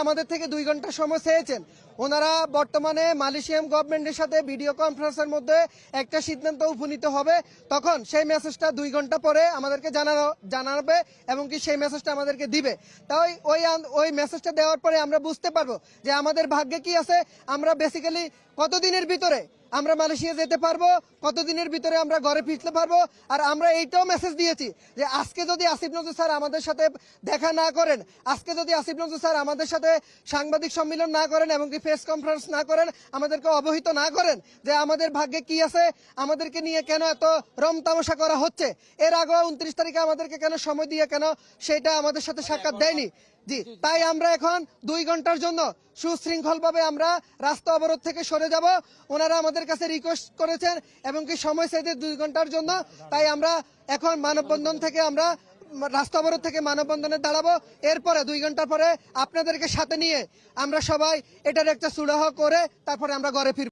আমাদের থেকে 2 ঘন্টা সময় চেয়েছেন। ওনারা বর্তমানে মালয়েশিয়ান গভর্নমেন্টের সাথে ভিডিও কনফারেন্সের মধ্যে একটা সিদ্ধান্ত উপনীত হবে, তখন সেই মেসেজটা 2 ঘন্টা পরে আমাদেরকে জানাবে এবং কি সেই মেসেজটা আমাদেরকে দিবে। তাই ওই মেসেজটা দেওয়ার পরে আমরা বুঝতে পারবো যে আমাদের ভাগ্যে কি আছে, আমরা বেসিক্যালি কতদিনের ভিতরে আমরা মালয়েশিয়া যেতে পারবো, কতদিনের ভিতরে আমরা ঘরে ফিরতে পারবো। আর আমরা এইটাও মেসেজ দিয়েছি যে আজকে যদি আসিফ নজরুল স্যার আমাদের সাথে দেখা না করেন, আজকে যদি আসিফ নজরুল স্যার আমাদের সাথে সাংবাদিক সম্মেলন না করেন এবং কি প্রেস কনফারেন্স না করেন, আমাদেরকে অবহিত না করেন যে আমাদের ভাগ্যে কি আছে, আমাদেরকে নিয়ে কেন এত রম তামাশা করা হচ্ছে, এর আগে 29 তারিখে আমাদেরকে কেন সময় দিয়ে কেন সেটা আমাদের সাথে সাক্ষাৎ দেয়নি। জি, তাই আমরা এখন 2 ঘন্টার জন্য সুশৃঙ্খলভাবে আমরা রাস্তা অবরোধ থেকে সরে যাব। ওনারা আমাদের কাছে রিকোয়েস্ট করেছেন এবং কি সময় চাইতে 2 ঘন্টার জন্য। তাই আমরা এখন মানববন্ধন থেকে আমরা রাস্তা অবরোধ থেকে মানববন্ধনে দাঁড়াবো। এরপরে 2 ঘন্টা পরে আপনাদেরকে সাথে নিয়ে আমরা সবাই এটার একটা সুরাহ করে তারপরে আমরা ঘরে ফিরবো।